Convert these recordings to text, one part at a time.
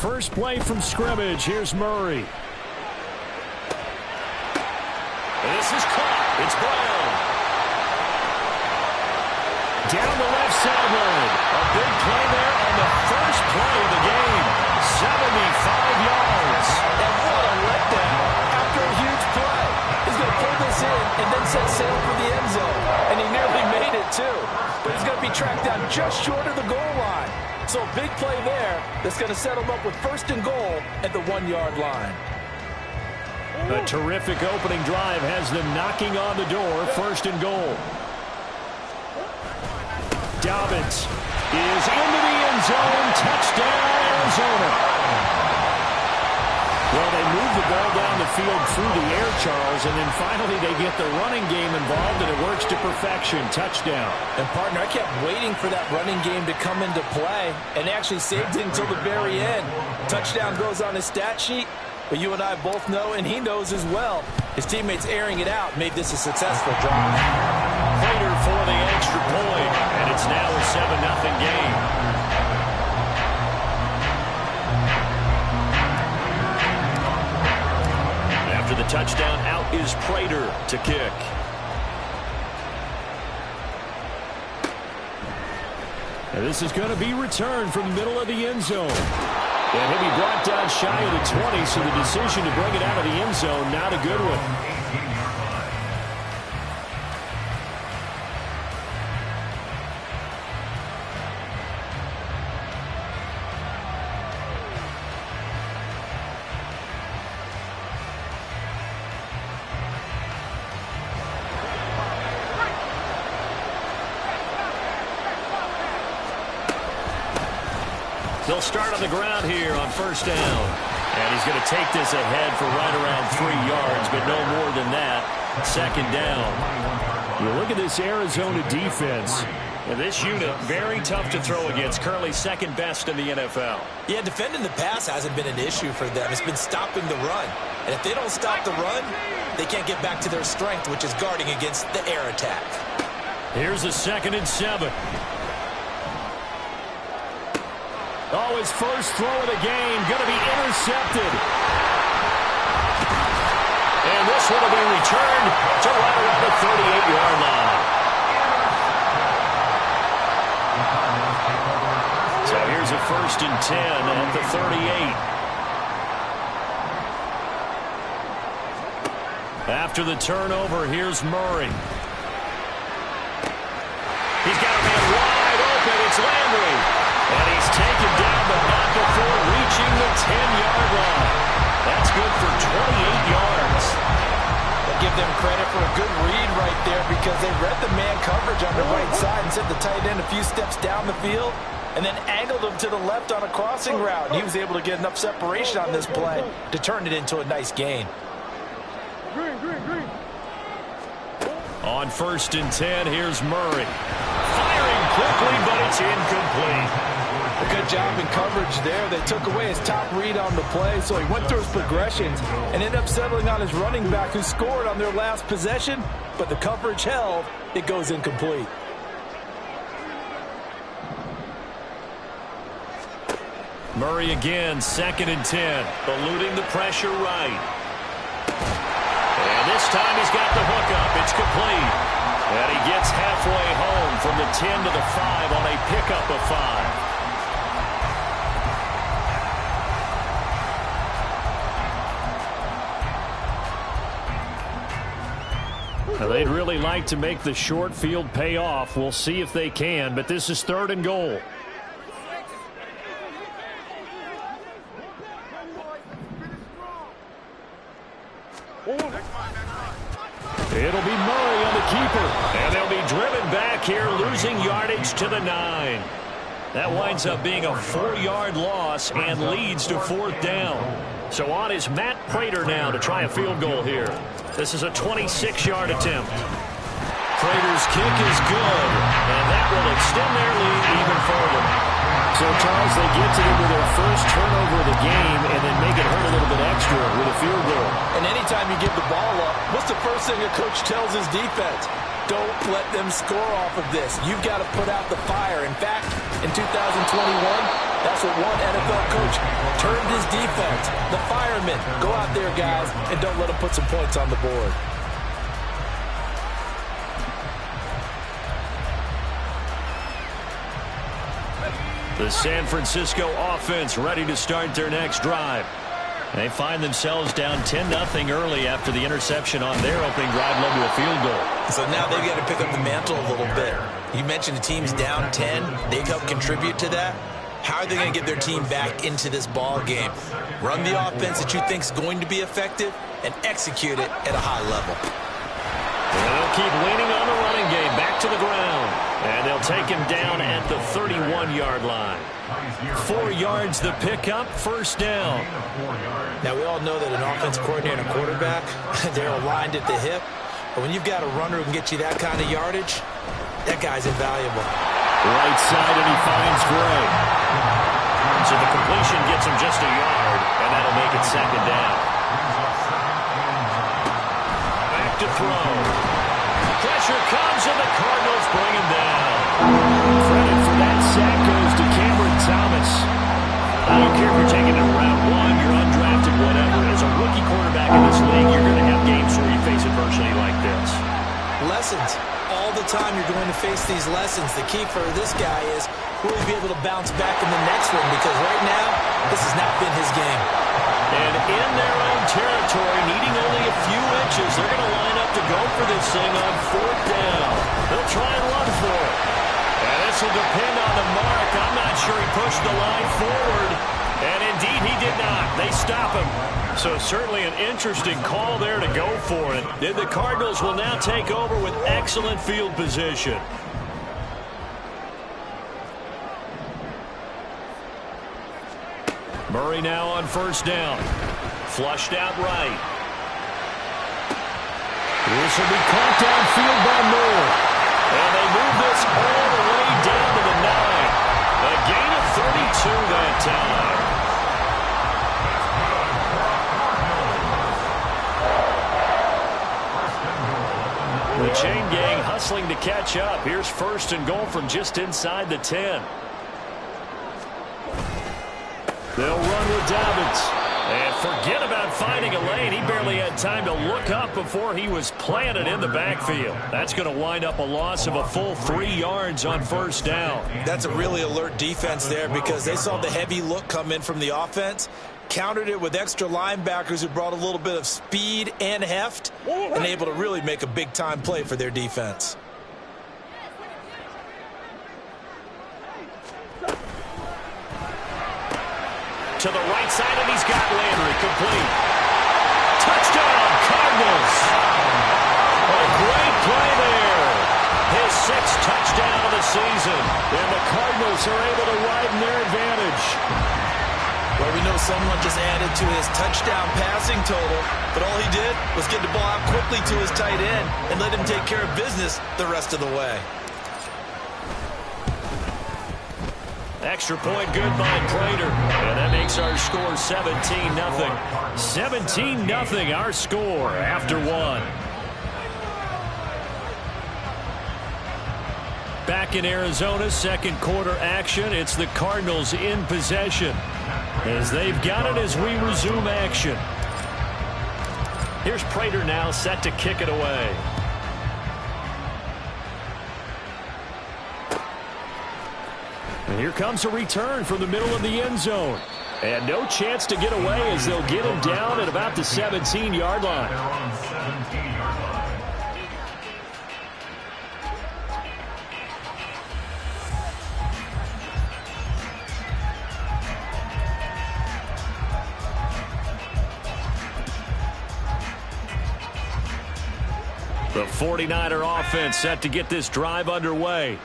First play from scrimmage. Here's Murray. This is caught. It's Brown. Down the left sideline. A big play there on the first play of the game. 75 yards. And what a letdown after a huge play. He's going to pull this in and then set sail for the end zone. And he nearly made it, too. But he's going to be tracked down just short of the goal line. So a big play there that's going to set him up with first and goal at the 1-yard line. A terrific opening drive has them knocking on the door. First and goal. Dobbins is into the end zone. Touchdown, Arizona. Well, they move the ball down the field through the air, Charles, and then finally they get the running game involved, and it works to perfection. Touchdown. And, partner, I kept waiting for that running game to come into play and actually saved it until the very end. Touchdown goes on his stat sheet, but you and I both know, and he knows as well, his teammates airing it out made this a successful drive. Prater for the extra point, and it's now a 7-0 game. After the touchdown, out is Prater to kick. And this is going to be returned from the middle of the end zone. And he'll be brought down shy of the 20, so the decision to bring it out of the end zone, not a good one. They'll start on the ground here on first down. And he's going to take this ahead for right around 3 yards, but no more than that. Second down. You look at this Arizona defense. And this unit, very tough to throw against. Currently second best in the NFL. Yeah, defending the pass hasn't been an issue for them. It's been stopping the run. And if they don't stop the run, they can't get back to their strength, which is guarding against the air attack. Here's a 2nd and 7. Oh, his first throw of the game going to be intercepted. And this one will be returned to right around the 38-yard line. So here's a 1st and 10 at the 38. After the turnover, here's Murray. He's got a man wide open. It's Landry. And he's taken down, but not before reaching the 10-yard line. That's good for 28 yards. I'll give them credit for a good read right there because they read the man coverage on the right side and sent the tight end a few steps down the field and then angled him to the left on a crossing route. And he was able to get enough separation on this play to turn it into a nice gain. On 1st and 10, here's Murray. Firing quickly, but it's incomplete. A good job in coverage there. They took away his top read on the play, so he went through his progressions and ended up settling on his running back who scored on their last possession, but the coverage held. It goes incomplete. Murray again, 2nd and 10. Eluding the pressure right. And this time he's got the hookup. It's complete. And he gets halfway home from the 10 to the 5 on a pickup of 5. Now, they'd really like to make the short field pay off. We'll see if they can, but this is 3rd and goal. It'll be Murray on the keeper. And they'll be driven back here, losing yardage to the 9. That winds up being a 4-yard loss and leads to 4th down. So on is Matt Prater now to try a field goal here. This is a 26-yard attempt. Prater's kick is good, and that will extend their lead even further. So, Charles, they get to their first turnover of the game and then make it hurt a little bit extra with a field goal. And anytime you give the ball up, what's the first thing a coach tells his defense? Don't let them score off of this. You've got to put out the fire. In fact, In 2021, that's what one NFL coach termed his defense. The firemen. Go out there, guys, and don't let them put some points on the board. The San Francisco offense ready to start their next drive. They find themselves down 10-0 early after the interception on their opening drive led to a field goal. So now they've got to pick up the mantle a little bit. You mentioned the team's down 10. They've helped contribute to that. How are they going to get their team back into this ball game? Run the offense that you think is going to be effective and execute it at a high level. And they'll keep leaning on the running game back to the ground. And they'll take him down at the 31-yard line. 4 yards the pickup, first down. Now, we all know that an offense coordinator and a quarterback, they're aligned at the hip. But when you've got a runner who can get you that kind of yardage, that guy's invaluable. Right side, and he finds Gray. So the completion gets him just a yard, and that'll make it second down. Back to throw. Pressure comes, and the Cardinals bring him down. Credit for that sack goes to Cameron Thomas. I don't care if you're taking it in round 1, you're undrafted, whatever. As a rookie quarterback in this league, you're going to have games where you face adversity like this. Lessons. All the time you're going to face these lessons. The key for this guy is will he be able to bounce back in the next one, because right now, this has not been his game. And in their own territory, needing only a few inches, they're going to line up to go for this thing on 4th down. They'll try and run for it. And this will depend on the mark. I'm not sure he pushed the line forward. And indeed, he did not. They stop him. So certainly an interesting call there to go for it. And the Cardinals will now take over with excellent field position. Murray now on first down. Flushed out right. This will be caught downfield by Moore. And they move this all the way down to the 9. A gain of 32 that time. The chain gang hustling to catch up. Here's first and goal from just inside the 10. They'll run with Dobbins. And forget about finding a lane. He barely had time to look up before he was planted in the backfield. That's going to wind up a loss of a full 3 yards on first down. That's a really alert defense there, because they saw the heavy look come in from the offense, countered it with extra linebackers who brought a little bit of speed and heft, and able to really make a big-time play for their defense. To the right side, and he's got Landry complete. Touchdown, Cardinals. A great play there. His 6th touchdown of the season. And the Cardinals are able to widen their advantage. Well, we know someone just added to his touchdown passing total, but all he did was get the ball out quickly to his tight end and let him take care of business the rest of the way. Extra point good by Prater. And that makes our score 17-0. 17-0 our score after 1. Back in Arizona, second quarter action. It's the Cardinals in possession, as they've got it as we resume action. Here's Prater now set to kick it away. And here comes a return from the middle of the end zone. And no chance to get away, as they'll get him down at about the 17-yard line. The 49er offense set to get this drive underway.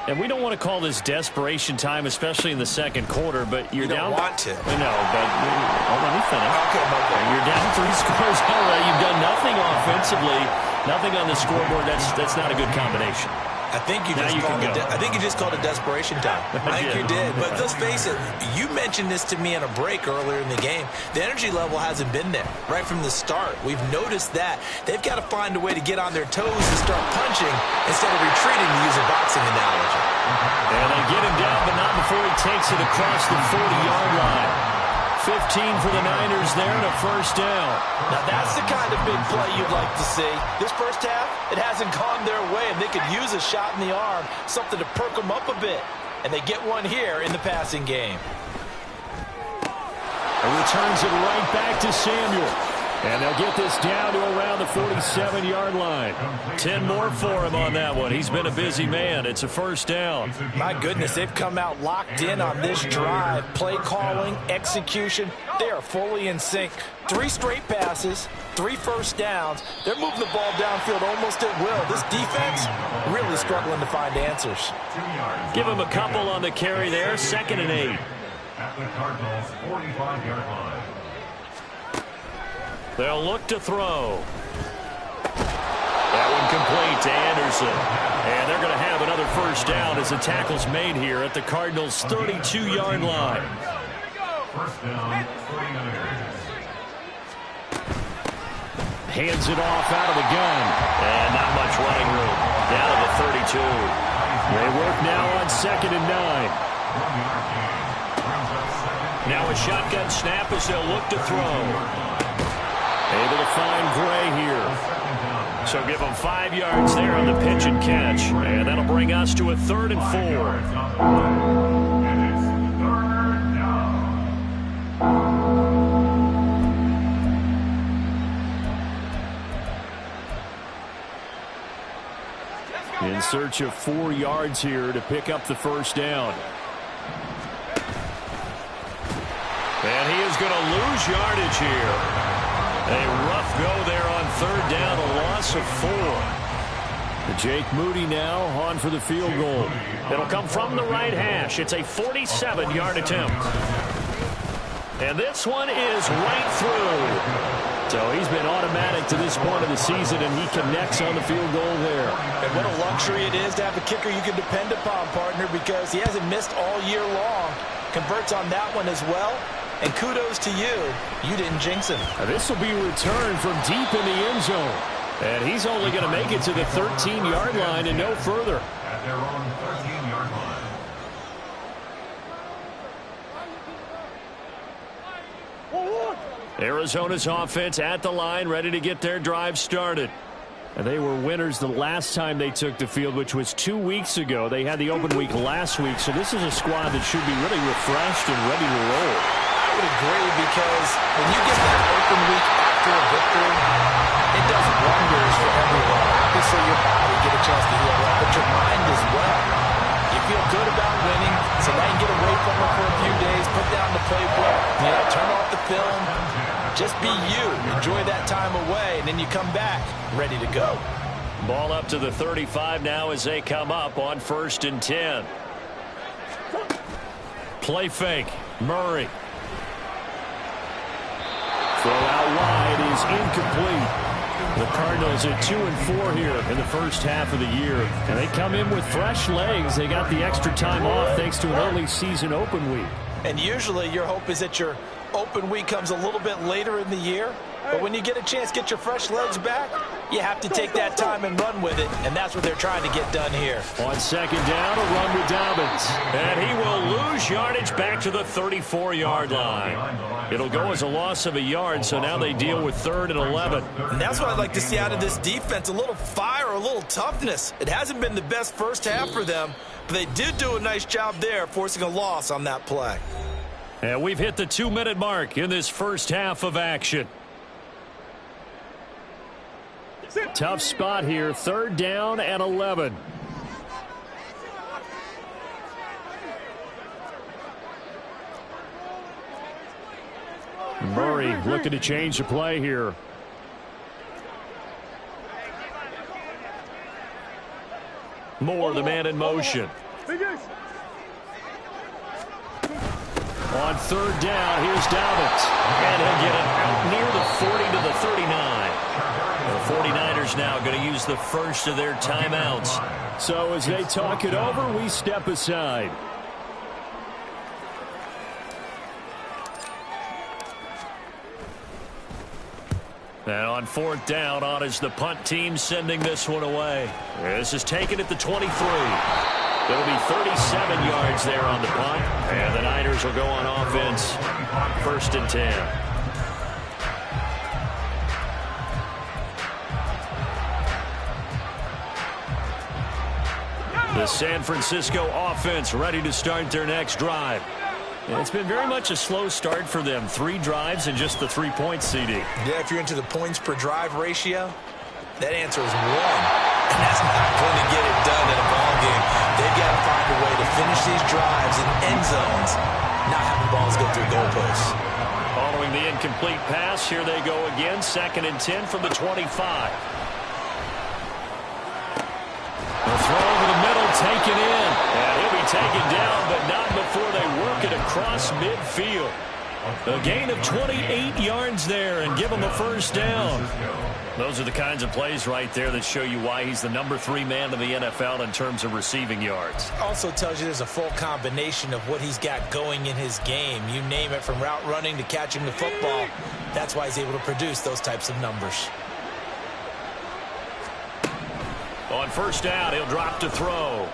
And we don't want to call this desperation time, especially in the second quarter, but you're down. You don't want to. No, but let me finish. Okay. You're down 3 scores already. You've done nothing offensively, nothing on the scoreboard. That's not a good combination. I think you just called it desperation time. I think you did. But let's face it, you mentioned this to me in a break earlier in the game. The energy level hasn't been there right from the start. We've noticed that. They've got to find a way to get on their toes and start punching instead of retreating, to use a boxing analogy. And they get him down, but not before he takes it across the 40-yard line. 15 for the Niners there and a first down. Now that's the kind of big play you'd like to see. This first half, it hasn't gone their way, and they could use a shot in the arm, something to perk them up a bit. And they get one here in the passing game. And returns it right back to Samuel. And they'll get this down to around the 47-yard line. 10 more for him on that one. He's been a busy man. It's a first down. My goodness, they've come out locked in on this drive. Play calling, execution, they are fully in sync. 3 straight passes, 3 first downs. They're moving the ball downfield almost at will. This defense really struggling to find answers. Give him a couple on the carry there. 2nd and 8. At the Cardinals' 45-yard line. They'll look to throw. That one complete to Anderson. And they're going to have another first down as the tackle's made here at the Cardinals' 32-yard line. First down, 49ers. Hands it off out of the gun. And not much running room. Down to the 32. They work now on 2nd and 9. Now a shotgun snap as they'll look to throw. Able to find Gray here. So give them 5 yards there on the pitch and catch. And that'll bring us to a 3rd and 4. And it's 3rd down. In search of 4 yards here to pick up the first down. And he is going to lose yardage here. A rough go there on 3rd down, a loss of 4. Jake Moody now on for the field goal. It'll come from the right hash. It's a 47-yard attempt. And this one is right through. So he's been automatic to this point of the season, and he connects on the field goal there. And what a luxury it is to have a kicker you can depend upon, partner, because he hasn't missed all year long. Converts on that one as well. And kudos to you. You didn't jinx him. This will be returned from deep in the end zone. And he's only going to make it to the 13-yard line and no further. At their own 13-yard line. Arizona's offense at the line, ready to get their drive started. And they were winners the last time they took the field, which was 2 weeks ago. They had the open week last week, so this is a squad that should be really refreshed and ready to roll. I would agree, because when you get that open week after a victory, it does wonders for everyone. Obviously, your body get a chance to heal up, but your mind as well. You feel good about winning, so now you get away from it for a few days, put down the playbook, turn off the film. Just be you. Enjoy that time away, and then you come back ready to go. Ball up to the 35 now as they come up on 1st and 10. Play fake. Murray. Throw out wide is incomplete. The Cardinals at 2-4 here in the first half of the year. And they come in with fresh legs. They got the extra time off thanks to an early season open week. And usually your hope is that your open week comes a little bit later in the year. But when you get a chance to get your fresh legs back, you have to take that time and run with it. And that's what they're trying to get done here. On 2nd down, a run with Dobbins. And he will lose yardage back to the 34-yard line. It'll go as a loss of a yard, so now they deal with 3rd and 11. And that's what I'd like to see out of this defense, a little fire, a little toughness. It hasn't been the best first half for them, but they did do a nice job there, forcing a loss on that play. And we've hit the 2-minute mark in this first half of action. Tough spot here, 3rd down and 11. Murray looking to change the play here. Moore, the man in motion. On 3rd down, here's Dobbins. And he'll get it out near the 40 to the 39. The 49ers now going to use the first of their timeouts. So as they talk it over, we step aside. And on fourth down, on is the punt team sending this one away. This is taken at the 23. It'll be 37 yards there on the punt. And the Niners will go on offense. 1st and 10. The San Francisco offense ready to start their next drive. And it's been very much a slow start for them. 3 drives and just the 3 points, CD. Yeah, if you're into the points per drive ratio, that answer is 1. And that's not going to get it done in a ball game. They've got to find a way to finish these drives in end zones, not having balls go through goalposts. Following the incomplete pass, here they go again. 2nd and 10 from the 25. The throw over the middle, taken in. And he'll be taken down, but not before they work it across midfield. A gain of 28 yards there and give him a first down. Those are the kinds of plays right there that show you why he's the number 3 man in the NFL in terms of receiving yards. Also tells you there's a full combination of what he's got going in his game. You name it, from route running to catching the football. That's why he's able to produce those types of numbers. On first down, he'll drop to throw.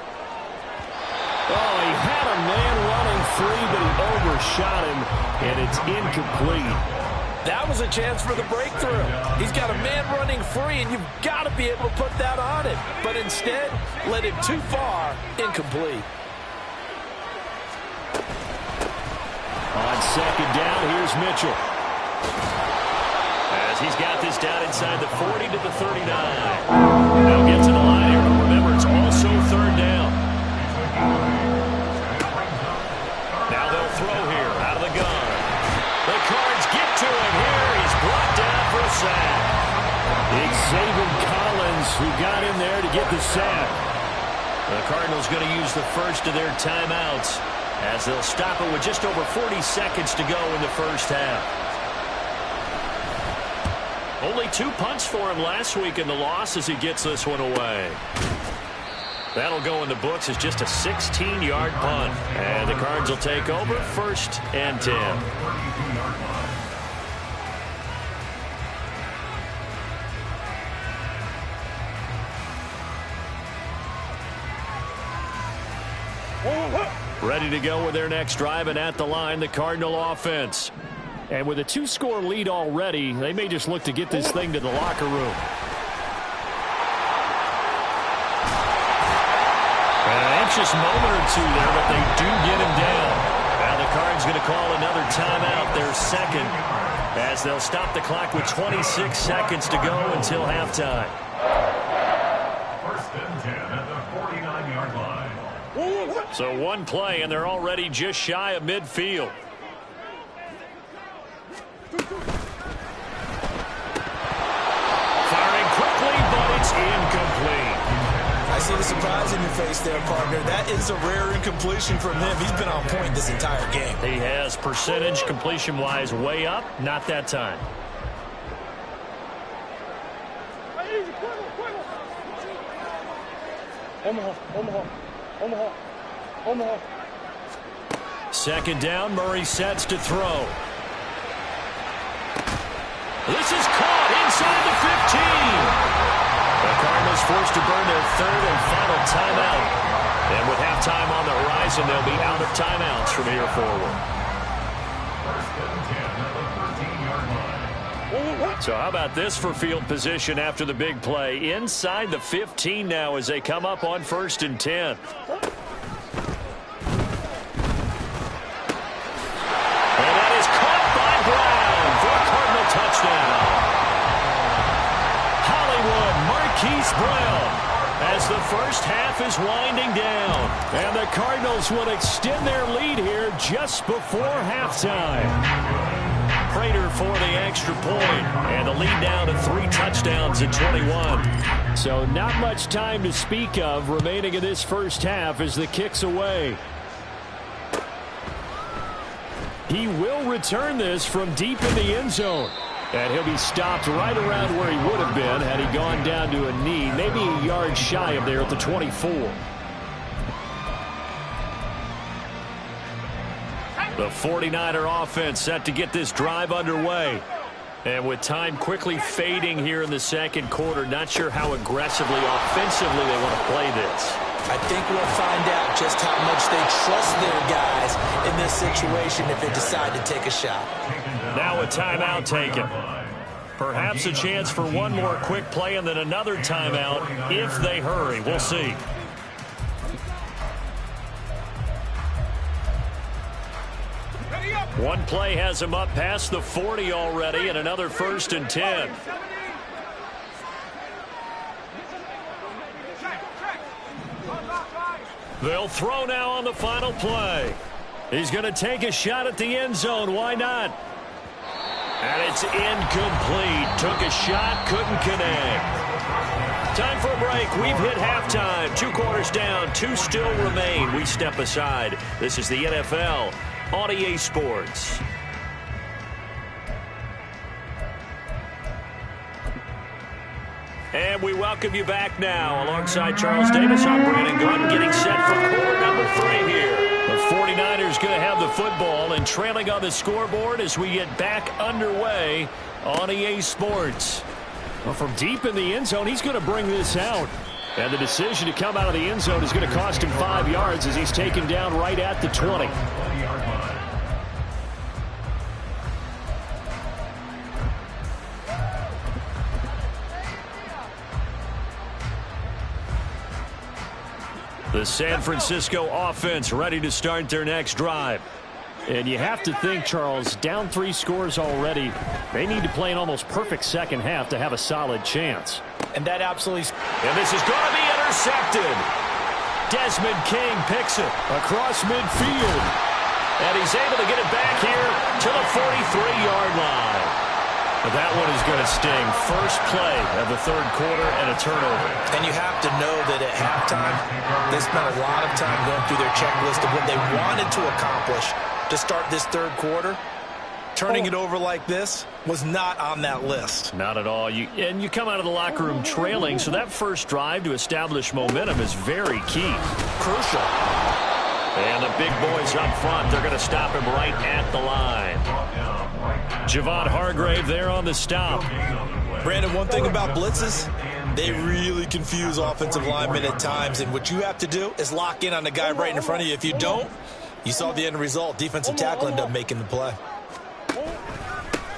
Oh, he had a man running free, but he overshot him, and it's incomplete. That was a chance for the breakthrough. He's got a man running free, and you've got to be able to put that on him. But instead, led him too far, incomplete. On 2nd down, here's Mitchell. As he's got this down inside the 40 to the 39. They'll get to the line here, but remember, it's also 3rd down. Now they'll throw here out of the gun. The Cards get to him here. He's brought down for a sack. Xavier Collins, who got in there to get the sack. The Cardinals going to use the first of their timeouts as they'll stop it with just over 40 seconds to go in the first half. Only 2 punts for him last week in the loss as he gets this one away. That'll go in the books as just a 16-yard punt. And the Cards will take over 1st and 10. Ready to go with their next drive, and at the line, the Cardinal offense. And with a 2-score lead already, they may just look to get this thing to the locker room. An anxious moment or 2 there, but they do get him down. Now the Cards going to call another timeout, their 2nd, as they'll stop the clock with 26 seconds to go until halftime. 1st and 10 at the 49-yard line. So 1 play, and they're already just shy of midfield. Firing quickly, but it's incomplete. I see the surprise in your face there, partner. That is a rare incompletion from him. He's been on point this entire game. He has percentage completion-wise way up. Not that time. Omaha. 2nd down, Murray sets to throw. This is caught inside the 15. The Cardinals forced to burn their 3rd and final timeout. And with halftime on the horizon, they'll be out of timeouts from here forward. 1st and 10 at the 13-yard line. So how about this for field position after the big play? Inside the 15 now as they come up on 1st and 10. Touchdown. Hollywood Marquise Brown as the first half is winding down. And the Cardinals will extend their lead here just before halftime. Prater for the extra point, and the lead down to 3 touchdowns at 21. So not much time to speak of remaining in this first half as the kick's away. He will return this from deep in the end zone. And he'll be stopped right around where he would have been had he gone down to a knee, maybe a yard shy of there at the 24. The 49er offense set to get this drive underway. And with time quickly fading here in the second quarter, not sure how aggressively, offensively they want to play this. I think we'll find out just how much they trust their guys in this situation if they decide to take a shot. Now a timeout taken. Perhaps a chance for one more quick play and then another timeout if they hurry. We'll see. One play has him up past the 40 already, and another 1st and 10. They'll throw now on the final play. He's going to take a shot at the end zone. Why not? And it's incomplete. Took a shot, couldn't connect. Time for a break. We've hit halftime. 2 quarters down, 2 still remain. We step aside. This is the NFL on EA Sports. And we welcome you back now. Alongside Charles Davis, I'm Brandon Gaudin, getting set for quarter number 3 here. The 49ers going to have the football and trailing on the scoreboard as we get back underway on EA Sports. Well, from deep in the end zone, he's going to bring this out. And the decision to come out of the end zone is going to cost him 5 yards as he's taken down right at the 20. The San Francisco offense ready to start their next drive. And you have to think, Charles, down 3 scores already. They need to play an almost perfect second half to have a solid chance. And that absolutely... And this is going to be intercepted. Desmond King picks it across midfield. And he's able to get it back here to the 43-yard line. But that one is going to sting. First play of the 3rd quarter and a turnover. And you have to know that at halftime, they spent a lot of time going through their checklist of what they wanted to accomplish to start this 3rd quarter. Turning it over like this was not on that list. Not at all. And you come out of the locker room trailing, so that first drive to establish momentum is very key. Crucial. And the big boys up front, they're going to stop him right at the line. Javon Hargrave there on the stop. Brandon, one thing about blitzes, they really confuse offensive linemen at times, and what you have to do is lock in on the guy right in front of you. If you don't, you saw the end result. Defensive tackle ended up making the play.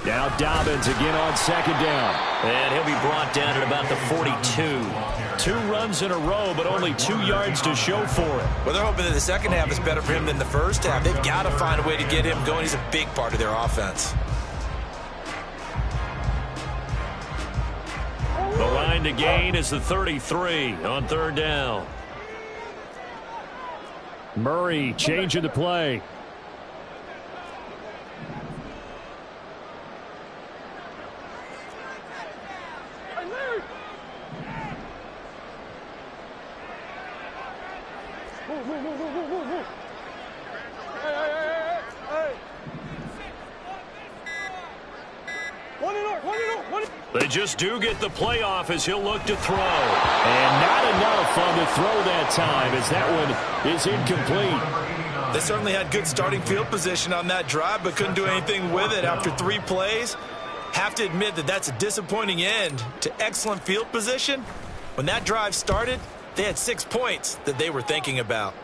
Now Dobbins again on 2nd down. And he'll be brought down at about the 42. 2 runs in a row, but only 2 yards to show for it. Well, they're hoping that the second half is better for him than the first half. They've got to find a way to get him going. He's a big part of their offense. The line to gain is the 33 on 3rd down. Murray changing the play. They just do get the playoff as he'll look to throw. And not enough on the throw that time as that one is incomplete. They certainly had good starting field position on that drive, but couldn't do anything with it after 3 plays. Have to admit that that's a disappointing end to excellent field position. When that drive started, they had 6 points that they were thinking about.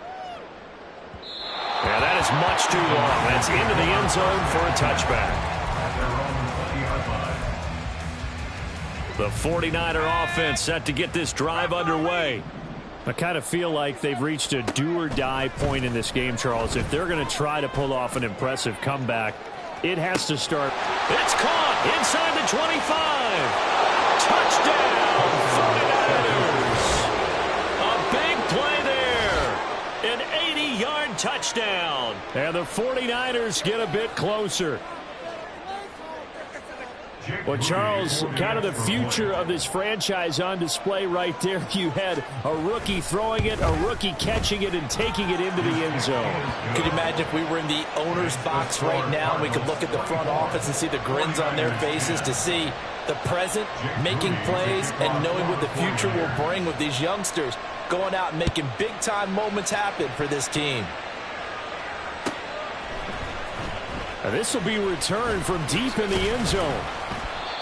Yeah, that is much too long. That's into the end zone for a touchback. The 49er offense set to get this drive underway. I kind of feel like they've reached a do-or-die point in this game, Charles. If they're going to try to pull off an impressive comeback, it has to start. It's caught inside the 25. Touchdown, 49ers. A big play there. An 80-yard touchdown. And the 49ers get a bit closer. Well, Charles, kind of the future of this franchise on display right there. You had a rookie throwing it, a rookie catching it, and taking it into the end zone. Could you imagine if we were in the owner's box right now and we could look at the front office and see the grins on their faces, to see the present making plays and knowing what the future will bring with these youngsters going out and making big-time moments happen for this team. And this will be returned from deep in the end zone.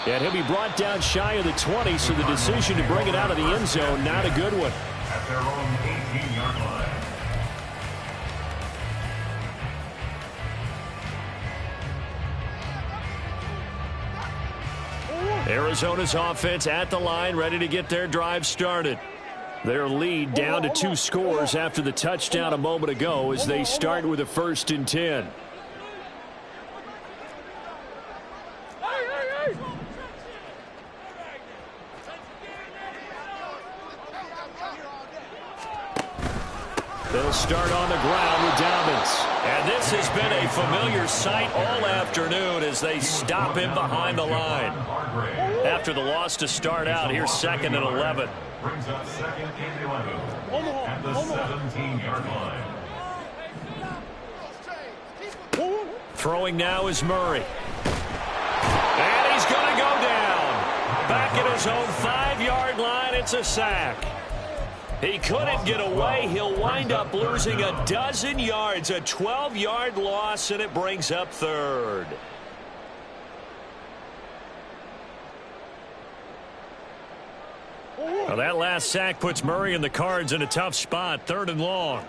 And he'll be brought down shy of the 20, so the decision to bring it out of the end zone, not a good one. At their own 18-yard line. Arizona's offense at the line, ready to get their drive started. Their lead down to 2 scores after the touchdown a moment ago as they start with a 1st and 10. They'll start on the ground with Dobbins. And this has been a familiar sight all afternoon as they stop him behind the line. After the loss to start out, here's 2nd and 11. Brings up 2nd and 11 at the 17-yard line. Throwing now is Murray. And he's going to go down. Back at his own 5-yard line, it's a sack. He couldn't get away. He'll wind up losing a dozen yards, a 12-yard loss, and it brings up 3rd. Well, that last sack puts Murray and the Cards in a tough spot, 3rd and long.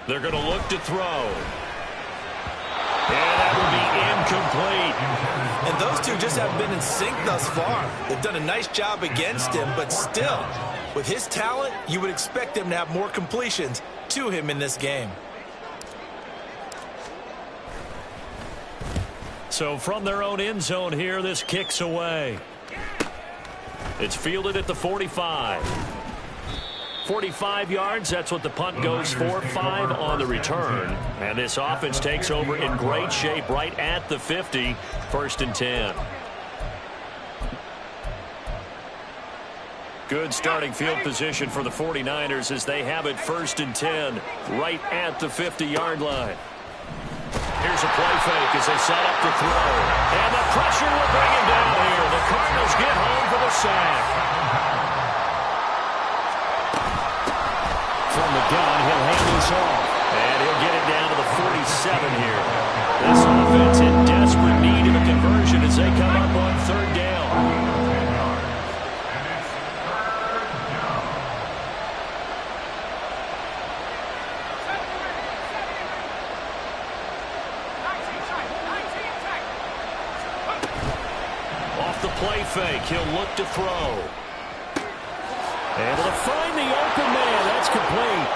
They're going to look to throw. And that would be incomplete. And those two just haven't been in sync thus far. They've done a nice job against him, but still, with his talent, you would expect him to have more completions to him in this game. So from their own end zone here, this kicks away. It's fielded at the 45. 45 yards, that's what the punt goes for. 5 on the return. And this offense takes over in great shape right at the 50. 1st and 10. Good starting field position for the 49ers as they have it 1st and 10 right at the 50-yard line. Here's a play fake as they set up to throw. And the pressure will bring him down here. The Cardinals get home for the sack. From the gun, he'll hand this off. And he'll get it down to the 47 here. This offense in desperate need of a conversion as they come up on 3rd down. Off the play fake, he'll look to throw. Able to find the open man. That's complete.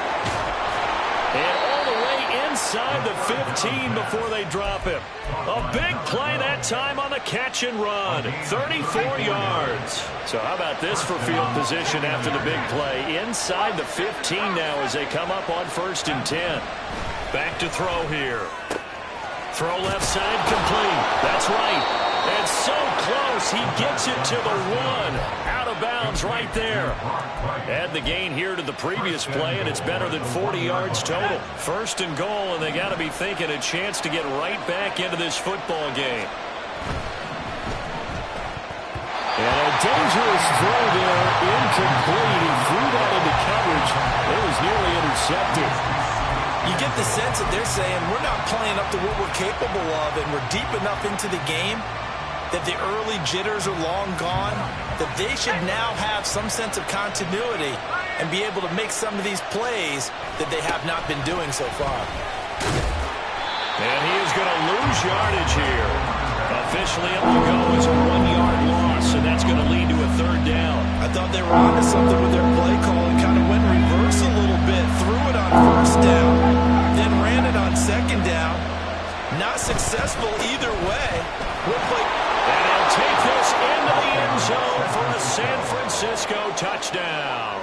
And all the way inside the 15 before they drop him. A big play that time on the catch and run. 34 yards. So how about this for field position after the big play? Inside the 15 now as they come up on 1st and 10. Back to throw here. Throw left side complete. That's right. And so close. He gets it to the 1. Out of bounds right there. Add the gain here to the previous play, and it's better than 40 yards total. 1st and goal, and they got to be thinking a chance to get right back into this football game. And a dangerous throw there, incomplete. He threw that into coverage. It was nearly intercepted. You get the sense that they're saying we're not playing up to what we're capable of, and we're deep enough into the game that the early jitters are long gone, that they should now have some sense of continuity and be able to make some of these plays that they have not been doing so far. And he is going to lose yardage here. Officially up to go is a 1-yard loss, and that's going to lead to a 3rd down. I thought they were onto something with their play call and kind of went reverse a little bit, threw it on 1st down, then ran it on 2nd down. Not successful either way. And he'll take this into the end zone for a San Francisco touchdown.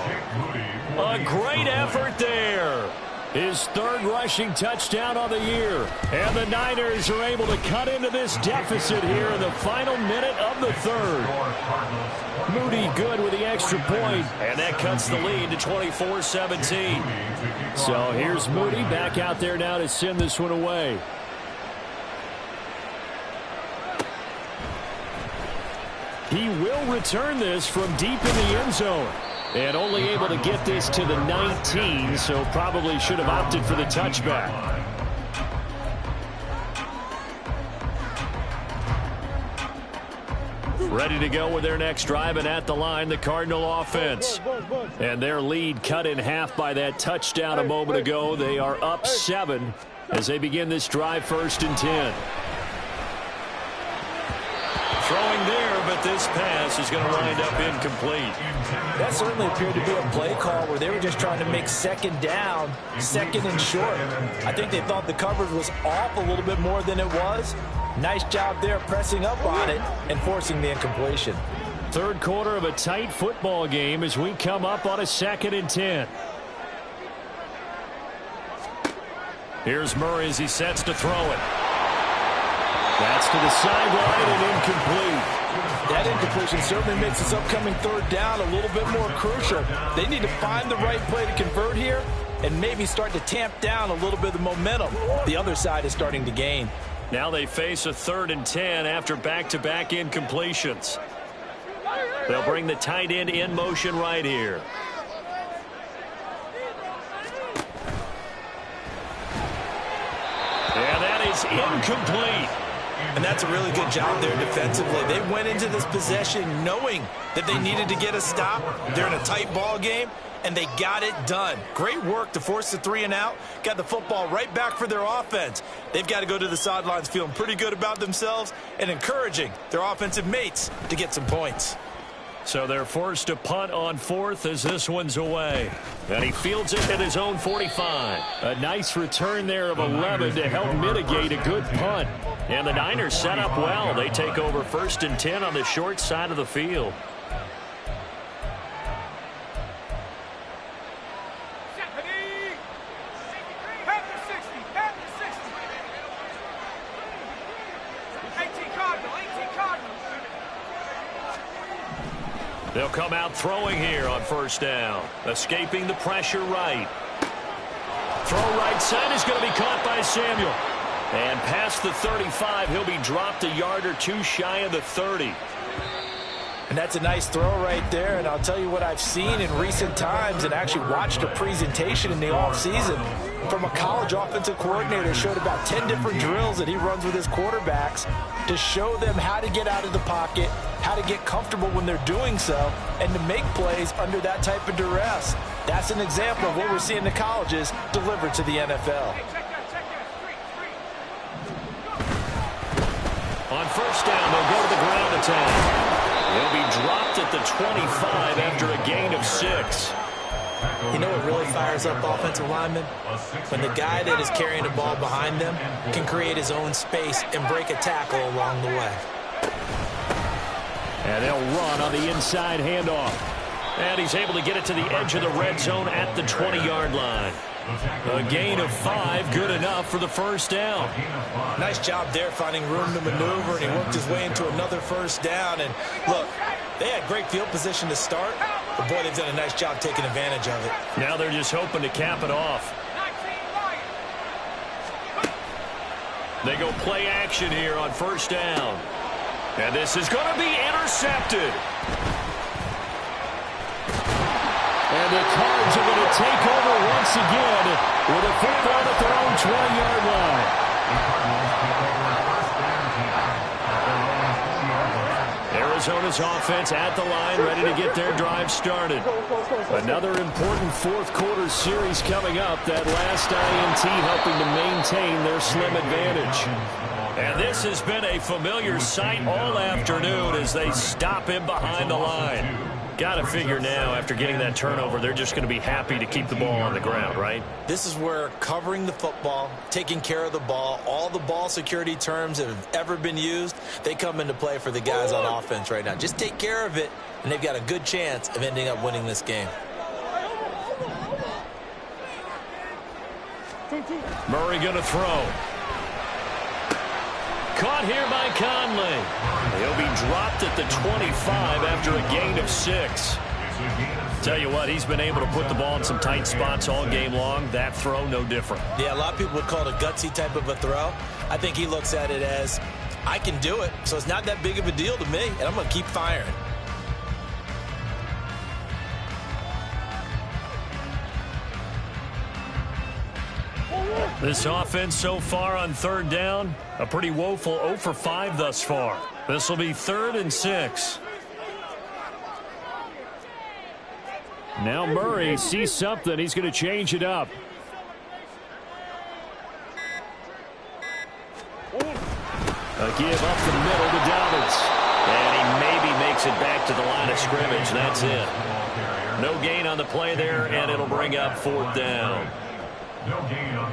A great effort there. His third rushing touchdown on the year. And the Niners are able to cut into this deficit here in the final minute of the third. Moody good with the extra point. And that cuts the lead to 24-17. So here's Moody back out there now to send this one away. He will return this from deep in the end zone. And only able to get this to the 19, so probably should have opted for the touchback. Ready to go with their next drive, and at the line, the Cardinal offense. And their lead cut in half by that touchdown a moment ago. They are up 7 as they begin this drive, 1st and 10. Throwing there, but this pass is going to wind up incomplete. That certainly appeared to be a play call where they were just trying to make second down, second and short. I think they thought the coverage was off a little bit more than it was. Nice job there pressing up on it and forcing the incompletion. Third quarter of a tight football game as we come up on a 2nd and 10. Here's Murray as he sets to throw it. That's to the sideline and incomplete. That incompletion certainly makes this upcoming third down a little bit more crucial. They need to find the right play to convert here and maybe start to tamp down a little bit of the momentum the other side is starting to gain. Now they face a 3rd and 10 after back-to-back incompletions. They'll bring the tight end in motion right here. And that is incomplete. And that's a really good job there defensively. They went into this possession knowing that they needed to get a stop. They're in a tight ball game, and they got it done. Great work to force the 3 and out. Got the football right back for their offense. They've got to go to the sidelines feeling pretty good about themselves and encouraging their offensive mates to get some points. So they're forced to punt on 4th as this one's away. And he fields it at his own 45. A nice return there of 11 to help mitigate a good punt. And the Niners set up well. They take over 1st and 10 on the short side of the field. They'll come out throwing here on 1st down. Escaping the pressure right. Throw right side is going to be caught by Samuel. And past the 35, he'll be dropped a yard or 2 shy of the 30. And that's a nice throw right there. And I'll tell you what I've seen in recent times and actually watched a presentation in the offseason from a college offensive coordinator. Showed about 10 different drills that he runs with his quarterbacks to show them how to get out of the pocket, how to get comfortable when they're doing so, and to make plays under that type of duress. That's an example of what we're seeing the colleges deliver to the NFL. On 1st down, they'll go to the ground attack. He'll be dropped at the 25 after a gain of 6. You know what really fires up offensive linemen? When the guy that is carrying the ball behind them can create his own space and break a tackle along the way. And they'll run on the inside handoff. And he's able to get it to the edge of the red zone at the 20-yard line. A gain of 5, good enough for the 1st down. Nice job there finding room to maneuver, and he worked his way into another 1st down. And look, they had great field position to start, but boy, they've done a nice job taking advantage of it. Now they're just hoping to cap it off. They go play action here on 1st down. And this is going to be intercepted. And the Cards are going to take over once again with a football at their own 20-yard line. Arizona's offense at the line, ready to get their drive started. Another important 4th quarter series coming up. That last INT helping to maintain their slim advantage. And this has been a familiar sight all afternoon as they stop him behind the line. Got to figure now, after getting that turnover, they're just going to be happy to keep the ball on the ground, right? This is where covering the football, taking care of the ball, all the ball security terms that have ever been used, they come into play for the guys on offense right now. Just take care of it, and they've got a good chance of ending up winning this game. Murray going to throw. Caught here by Conley. He'll be dropped at the 25 after a gain of 6. Tell you what, he's been able to put the ball in some tight spots all game long. That throw, no different. Yeah, a lot of people would call it a gutsy type of a throw. I think he looks at it as, I can do it, so it's not that big of a deal to me, and I'm going to keep firing. This offense so far on third down, a pretty woeful 0 for 5 thus far. This will be 3rd and 6. Now Murray sees something. He's going to change it up. A give up the middle to Dobbins. And he maybe makes it back to the line of scrimmage. That's it. No gain on the play there, and it'll bring up 4th down.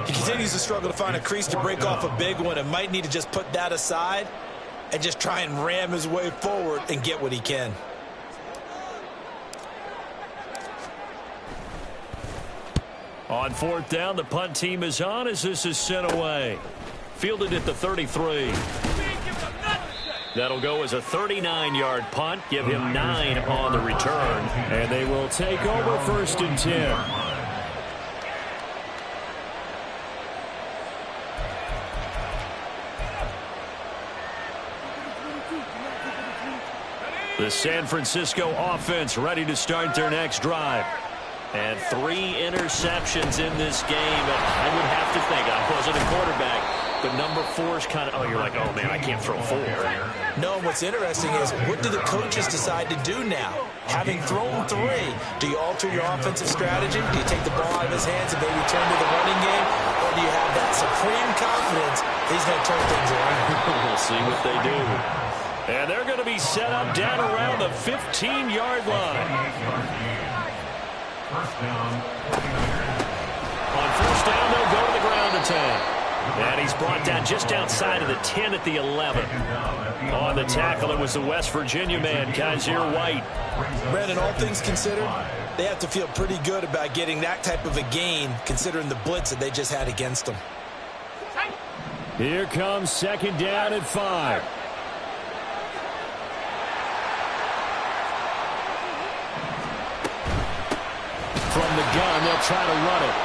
He continues to struggle to find a crease to break off a big one and might need to just put that aside and just try and ram his way forward and get what he can. On 4th down, the punt team is on as this is sent away. Fielded at the 33. That'll go as a 39-yard punt. Give him 9 on the return. And they will take over 1st and 10. The San Francisco offense ready to start their next drive. And 3 interceptions in this game. I would have to think, I wasn't a quarterback, but number 4 is kind of, you're like, oh, man, I can't throw 4. No, what's interesting is, what do the coaches decide to do now? Having thrown 3, do you alter your offensive strategy? Do you take the ball out of his hands and maybe turn to the running game? Or do you have that supreme confidence he's going to turn things around? We'll see what they do. And they're going to be set up down around the 15-yard line. On 1st down, they'll go to the ground attack. And he's brought down just outside of the 10 at the 11. On the tackle, it was the West Virginia man, Kaiser White. Brandon, all things considered, they have to feel pretty good about getting that type of a gain, considering the blitz that they just had against them. Here comes 2nd down at 5. From the gun, they'll try to run it.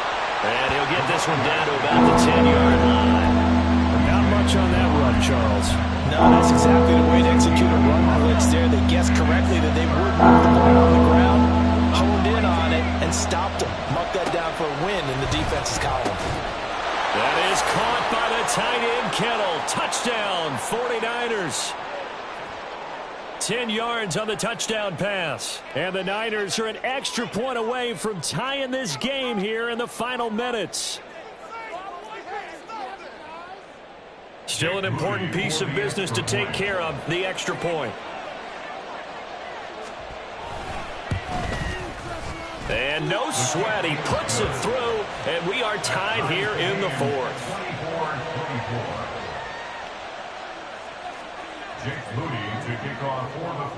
And he'll get this one down to about the 10-yard line. Not much on that run, Charles. No, that's exactly the way to execute a run blitz there. They guessed correctly that they would move the ball on the ground, honed in on it, and stopped them. Marked that down for a win in the defense's column. That is caught by the tight end, Kittle. Touchdown, 49ers. 10 yards on the touchdown pass. And the Niners are an extra point away from tying this game here in the final minutes. Still an important piece of business to take care of, the extra point. And no sweat, he puts it through, and we are tied here in the 4th.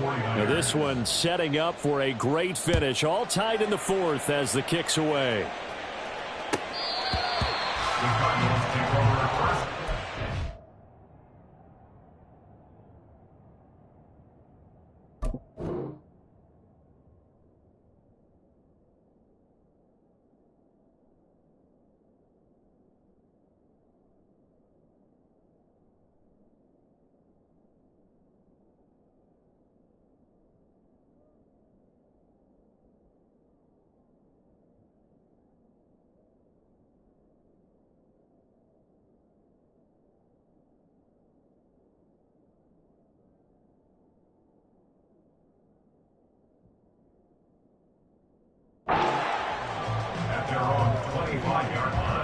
Now this one setting up for a great finish. All tied in the 4th as the kick's away. At their own 25-yard line.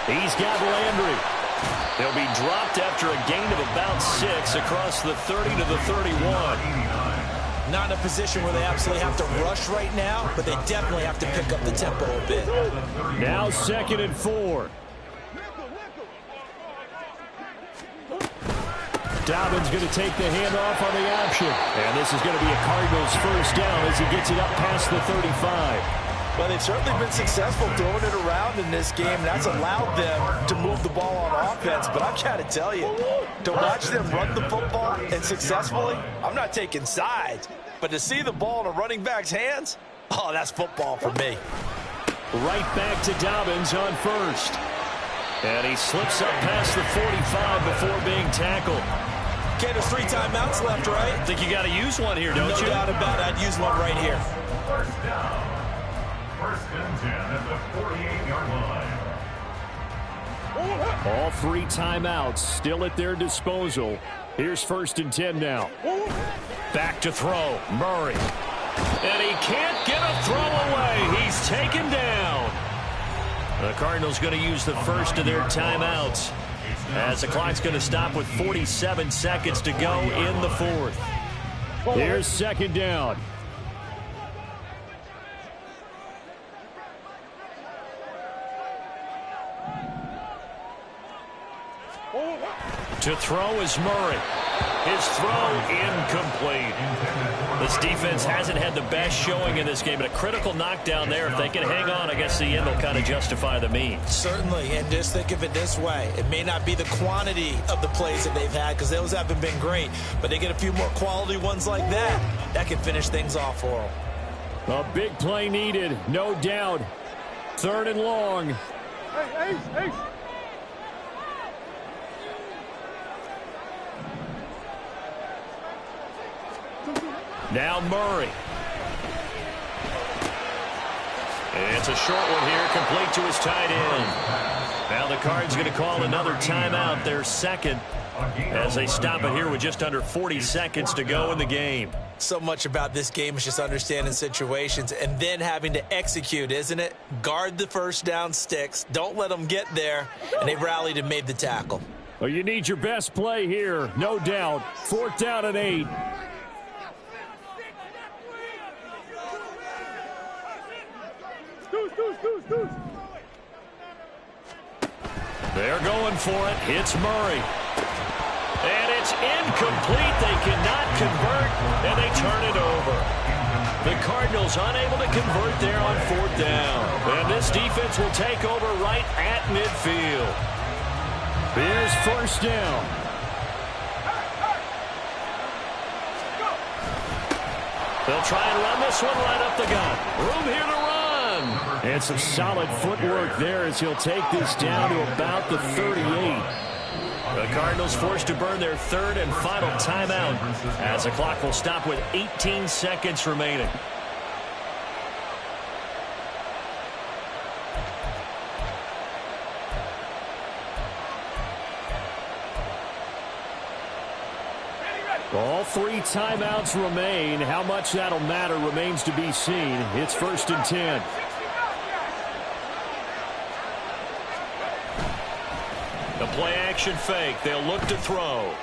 He's got Landry. He'll be dropped after a gain of about 6 across the 30 to the 31. Not in a position where they absolutely have to rush right now, but they definitely have to pick up the tempo a bit. Now 2nd and 4. Dobbins going to take the handoff on the option. And this is going to be a Cardinals first down as he gets it up past the 35. Well, they've certainly been successful throwing it around in this game. That's allowed them to move the ball on offense. But I've got to tell you, to watch them run the football and successfully, I'm not taking sides. But to see the ball in a running back's hands, oh, that's football for me. Right back to Dobbins on first. And he slips up past the 45 before being tackled. Okay, there's 3 timeouts left, right? I think you got to use one here, don't you? No doubt about it. I'd use one right here. First down. 1st and 10 at the 48-yard line. All 3 timeouts still at their disposal. Here's 1st and 10 now. Back to throw. Murray. And he can't get a throw away. He's taken down. The Cardinals going to use the first of their timeouts as the clock's going to stop with 47 seconds to go in the 4th. Here's 2nd down. To throw is Murray. His throw incomplete. This defense hasn't had the best showing in this game, but a critical knockdown there. If they can hang on, I guess the end will kind of justify the means. Certainly, and just think of it this way. It may not be the quantity of the plays that they've had because those haven't been great, but they get a few more quality ones like that can finish things off for them. A big play needed, no doubt. 3rd and long. Hey. Now Murray. It's a short one here, complete to his tight end. Now the Cards going to call another timeout, their 2nd, as they stop it here with just under 40 seconds to go in the game. So much about this game is just understanding situations and then having to execute, isn't it? Guard the first down sticks. Don't let them get there. And they rallied and made the tackle. Well, you need your best play here, no doubt. 4th down and 8. They're going for it. Hits Murray. And it's incomplete. They cannot convert, and they turn it over. The Cardinals unable to convert there on 4th down. And this defense will take over right at midfield. Here's 1st down. They'll try and run this one right up the gut. Room here to run. And some solid footwork there as he'll take this down to about the 38. The Cardinals forced to burn their 3rd and final timeout as the clock will stop with 18 seconds remaining. All 3 timeouts remain. How much that'll matter remains to be seen. It's 1st and 10. The play-action fake. They'll look to throw.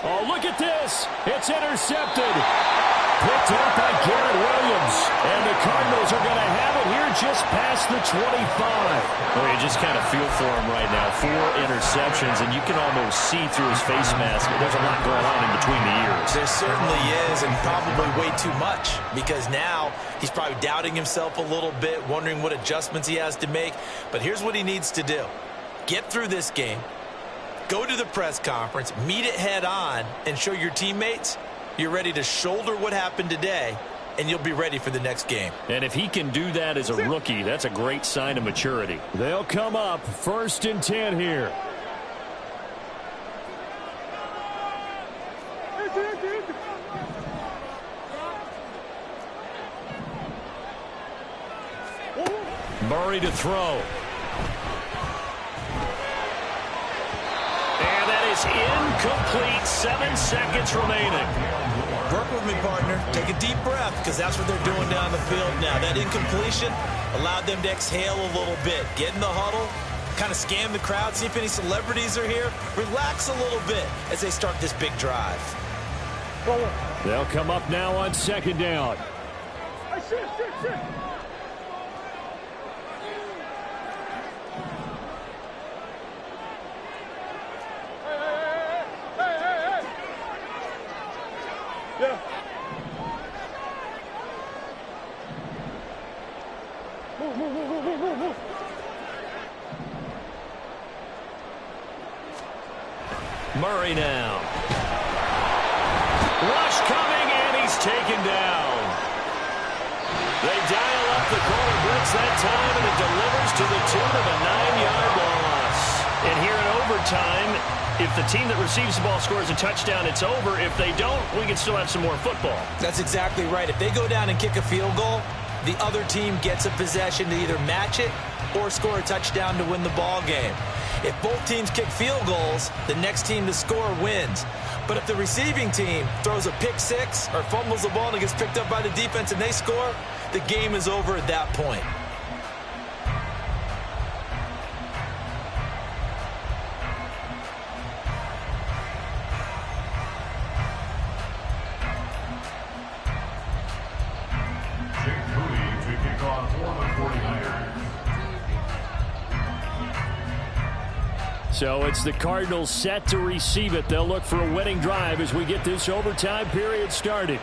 Oh, look at this. It's intercepted. Picked up by Garrett Williams. And the Cardinals are going to have it here just past the 25. Well, you just kind of feel for him right now. 4 interceptions, and you can almost see through his face mask. There's a lot going on in between the ears. There certainly is, and probably way too much, because now he's probably doubting himself a little bit, wondering what adjustments he has to make. But here's what he needs to do. Get through this game, go to the press conference, meet it head on, and show your teammates you're ready to shoulder what happened today, and you'll be ready for the next game. And if he can do that as a rookie, that's a great sign of maturity. They'll come up 1st and 10 here. Murray to throw. And that is incomplete. 7 seconds remaining. Work with me, partner. Take a deep breath, because that's what they're doing down the field now. That incompletion allowed them to exhale a little bit, get in the huddle, kind of scan the crowd, see if any celebrities are here. Relax a little bit as they start this big drive. They'll come up now on second down. Murray now. Rush coming, and he's taken down. They dial up the corner blitz that time, and it delivers to the tune of a 9-yard loss. And here in overtime, if the team that receives the ball scores a touchdown, it's over. If they don't, we can still have some more football. That's exactly right. If they go down and kick a field goal, the other team gets a possession to either match it or score a touchdown to win the ball game. If both teams kick field goals, the next team to score wins. But if the receiving team throws a pick six or fumbles the ball and it gets picked up by the defense and they score, the game is over at that point. Jake Moody to kick off for the 49ers. So it's the Cardinals set to receive it. They'll look for a winning drive as we get this overtime period started.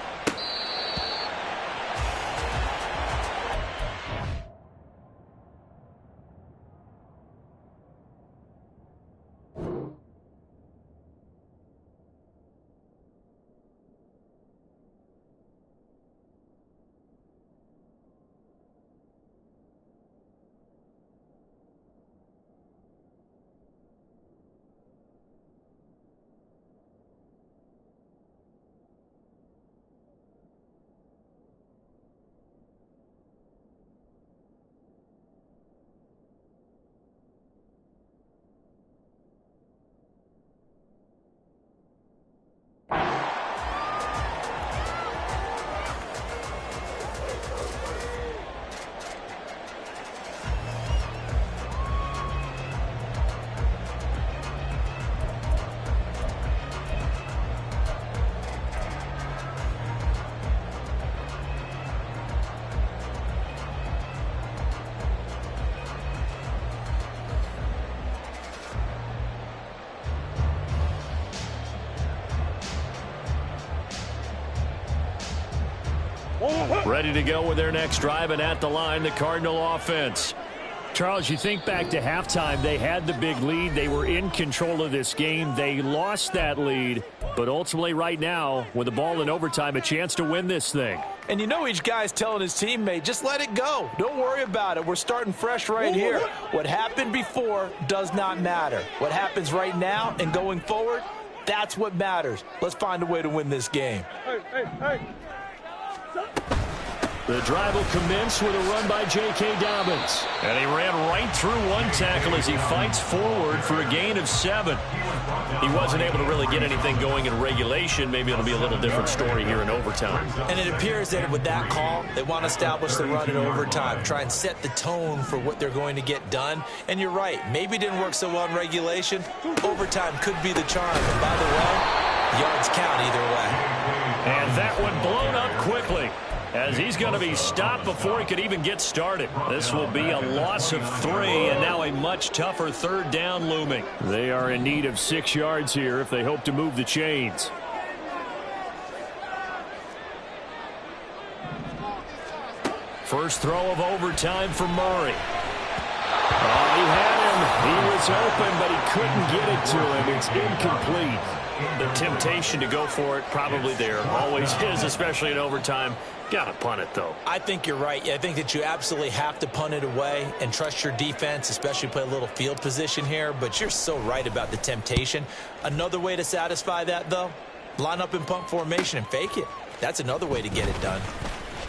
Ready to go with their next drive, and at the line, the Cardinal offense. Charles, you think back to halftime, they had the big lead. They were in control of this game. They lost that lead, but ultimately right now, with the ball in overtime, a chance to win this thing. And you know each guy's telling his teammate, just let it go. Don't worry about it. We're starting fresh right here. What happened before does not matter. What happens right now and going forward, that's what matters. Let's find a way to win this game. The drive will commence with a run by J.K. Dobbins. And he ran right through one tackle as he fights forward for a gain of 7. He wasn't able to really get anything going in regulation. Maybe it'll be a little different story here in overtime. And it appears that with that call, they want to establish the run in overtime, try and set the tone for what they're going to get done. And you're right, maybe it didn't work so well in regulation. Overtime could be the charm. And by the way, yards count either way. And that one blown up quickly, as he's going to be stopped before he could even get started. This will be a loss of 3, and now a much tougher third down looming. They are in need of 6 yards here if they hope to move the chains. First throw of overtime for Murray. Oh, he had him. He was open, but he couldn't get it to him. It's incomplete. The temptation to go for it probably there. Always is, especially in overtime. Got to punt it, though. I think you're right. I think that you absolutely have to punt it away and trust your defense, especially play a little field position here. But you're so right about the temptation. Another way to satisfy that, though, line up in punt formation and fake it. That's another way to get it done.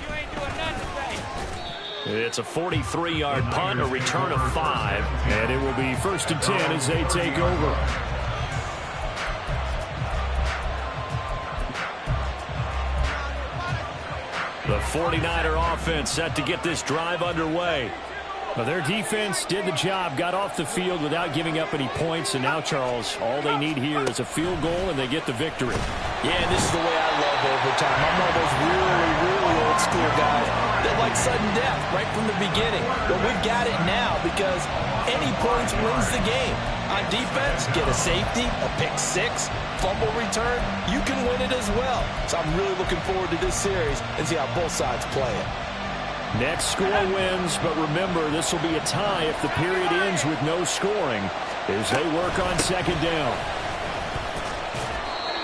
You ain't doing nothing today. It's a 43-yard punt, a return of 5. And it will be 1st and 10 as they take over. The 49er offense set to get this drive underway. Well, their defense did the job, got off the field without giving up any points, and now, Charles, all they need here is a field goal, and they get the victory. Yeah, and this is the way I love overtime. I'm one of those really old school guys that like sudden death right from the beginning. But we've got it now because any points wins the game. On defense, get a safety, a pick six, fumble return, you can win it as well. So I'm really looking forward to this series and see how both sides play it. Next score wins, but remember, this will be a tie if the period ends with no scoring as they work on second down.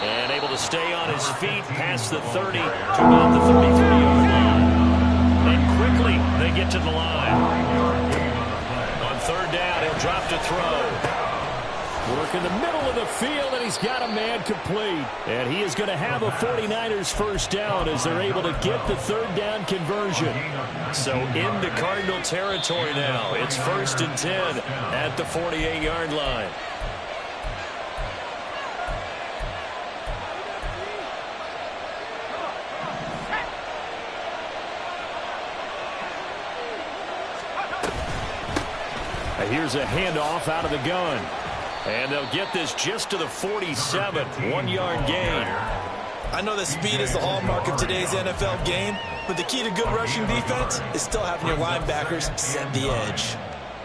And able to stay on his feet past the 30 to about the 33-yard line. And quickly, they get to the line. On third down, he'll drop to throw. Work in the middle of the field, and he's got a man complete. And he is going to have a 49ers first down as they're able to get the third down conversion. So into Cardinal territory now. It's 1st and 10 at the 48-yard line. Here's a handoff out of the gun. And they'll get this just to the 47, 1-yard gain. I know that speed is the hallmark of today's NFL game, but the key to good rushing defense is still having your linebackers set the edge.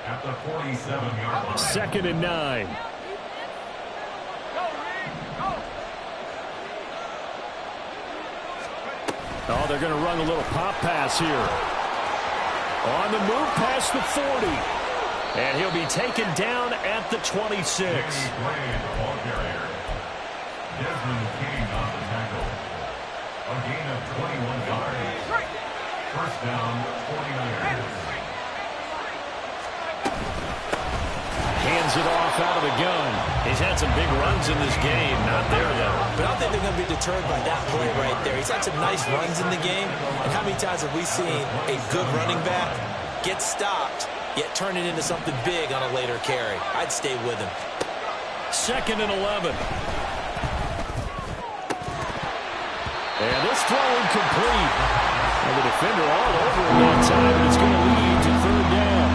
At the 47-yard line. 2nd and 9. Oh, they're going to run a little pop pass here. On the move past the 40. And he'll be taken down at the 26. Desmond King on the tackle. A gain of 21 yards. First down, 49ers. Hands it off out of the gun. He's had some big runs in this game. Not there, though. But I don't think they're going to be deterred by that play right there. He's had some nice runs in the game. And how many times have we seen a good running back get stopped, yet turn it into something big on a later carry? I'd stay with him. 2nd and 11. And this throw incomplete. And the defender all over him that time, and it's going to lead to third down.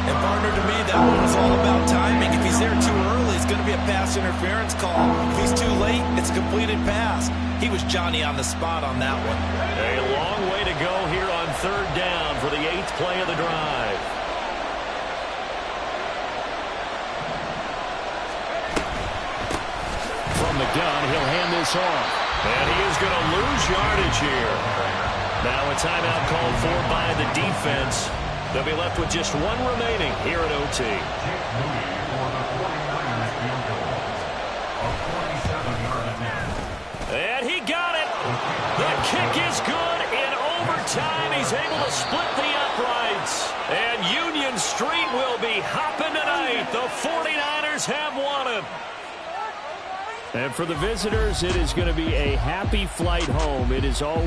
And partner, to me, that one was all about timing. If he's there too early, it's going to be a pass interference call. If he's too late, it's a completed pass. He was Johnny on the spot on that one. A long way to go here on third down for the 8th play of the drive. From the gun, he'll hand this off. And he is going to lose yardage here. Now a timeout called for by the defense. They'll be left with just one remaining here at OT. And he got it. The kick is good. In overtime, he's able to split the uprights. And Union Street will be hopping tonight. The 49ers have won it. And for the visitors, it is going to be a happy flight home. It is always